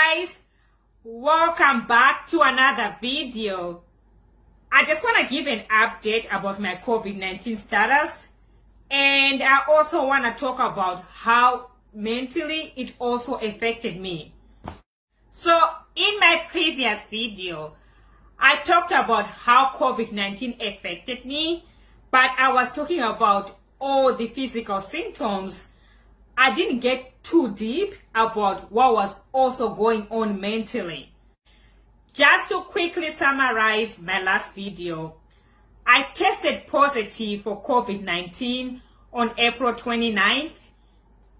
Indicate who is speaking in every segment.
Speaker 1: guys, welcome back to another video. I just want to give an update about my COVID-19 status, and I also want to talk about how mentally it also affected me. So in my previous video, I talked about how COVID-19 affected me, but I was talking about all the physical symptoms. I didn't get too deep about what was also going on mentally. Just to quickly summarize my last video, I tested positive for COVID-19 on April 29th,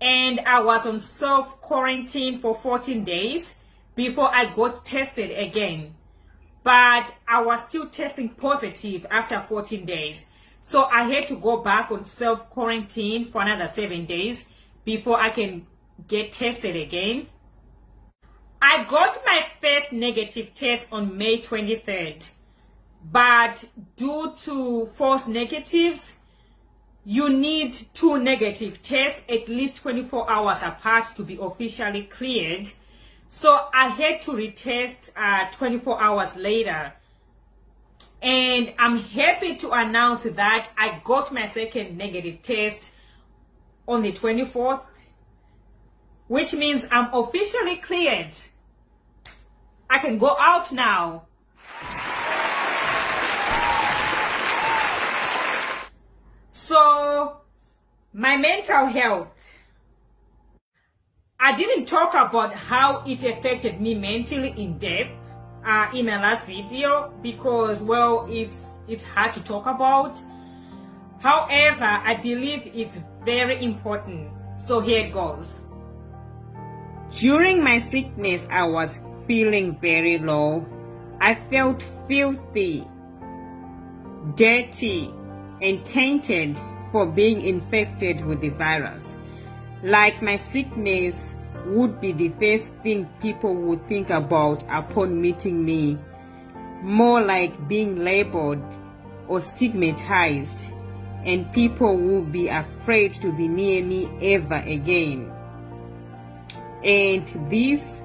Speaker 1: and I was on self-quarantine for 14 days before I got tested again. But I was still testing positive after 14 days. So I had to go back on self-quarantine for another 7 days before I can get tested again. I got my first negative test on May 23rd, but due to false negatives, you need 2 negative tests at least 24 hours apart to be officially cleared. So I had to retest 24 hours later. And I'm happy to announce that I got my second negative test on the 24th, which means I'm officially cleared. I can go out now. So, my mental health. I didn't talk about how it affected me mentally in depth in my last video because, well, it's hard to talk about. However, I believe it's very important. So here it goes. During my sickness, I was feeling very low. I felt filthy, dirty, and tainted for being infected with the virus. Like my sickness would be the first thing people would think about upon meeting me. More like being labeled or stigmatized, and people would be afraid to be near me ever again. And this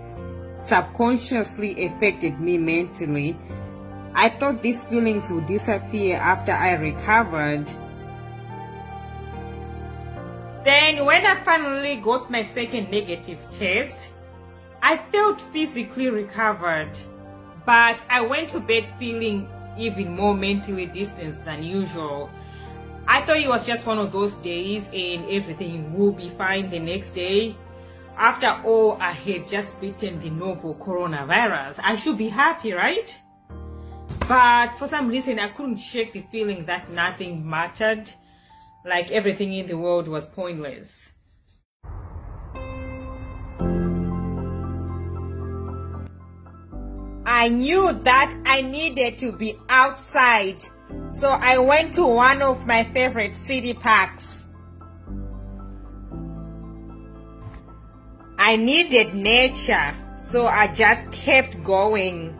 Speaker 1: subconsciously affected me mentally. I thought these feelings would disappear after I recovered. Then when I finally got my second negative test, I felt physically recovered, but I went to bed feeling even more mentally distanced than usual. I thought it was just one of those days and everything will be fine the next day. After all, I had just beaten the novel coronavirus. I should be happy, right? But for some reason, I couldn't shake the feeling that nothing mattered, like everything in the world was pointless. I knew that I needed to be outside, so I went to one of my favorite city parks. I needed nature, so I just kept going.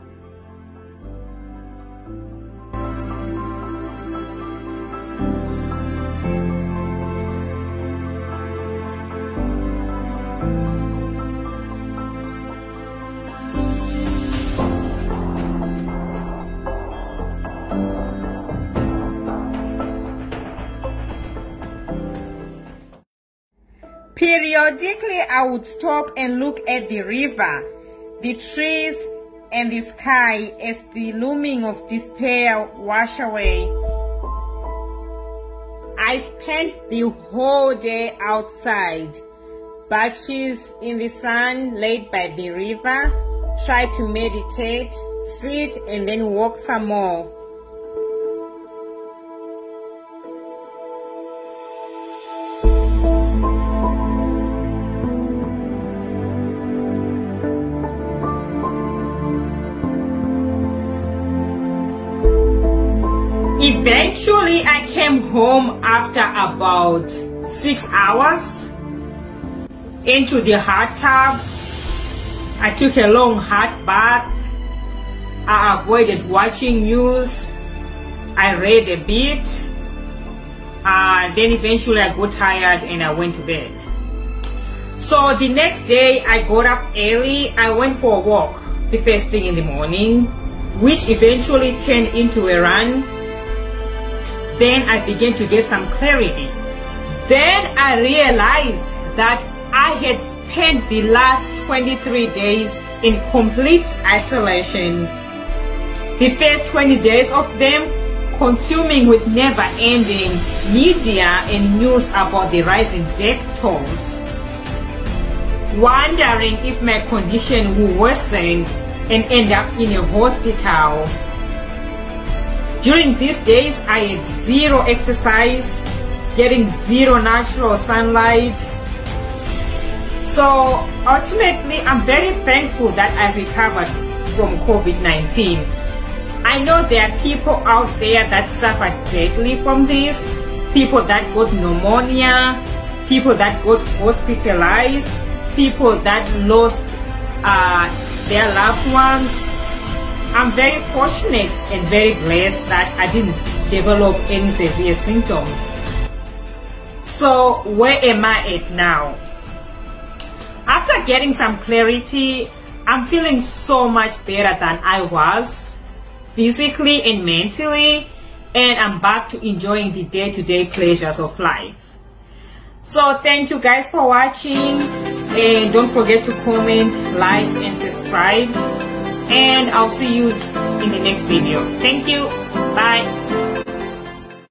Speaker 1: Periodically, I would stop and look at the river, the trees, and the sky as the looming of despair wash away. I spent the whole day outside, benches in the sun laid by the river, tried to meditate, sit, and then walk some more. Eventually, I came home after about 6 hours into the hot tub. I took a long hot bath. I avoided watching news. I read a bit. Then eventually I got tired and I went to bed. So the next day I got up early. I went for a walk the first thing in the morning, which eventually turned into a run. Then I began to get some clarity. Then I realized that I had spent the last 23 days in complete isolation. The first 20 days of them consuming with never-ending media and news about the rising death tolls, wondering if my condition will worsen and end up in a hospital. During these days, I had zero exercise, getting zero natural sunlight. So ultimately, I'm very thankful that I recovered from COVID-19. I know there are people out there that suffered greatly from this, people that got pneumonia, people that got hospitalized, people that lost their loved ones. I'm very fortunate and very blessed that I didn't develop any severe symptoms. So where am I at now? After getting some clarity, I'm feeling so much better than I was, physically and mentally, and I'm back to enjoying the day-to-day pleasures of life. So thank you guys for watching, and don't forget to comment, like, and subscribe, and I'll see you in the next video. Thank you. Bye.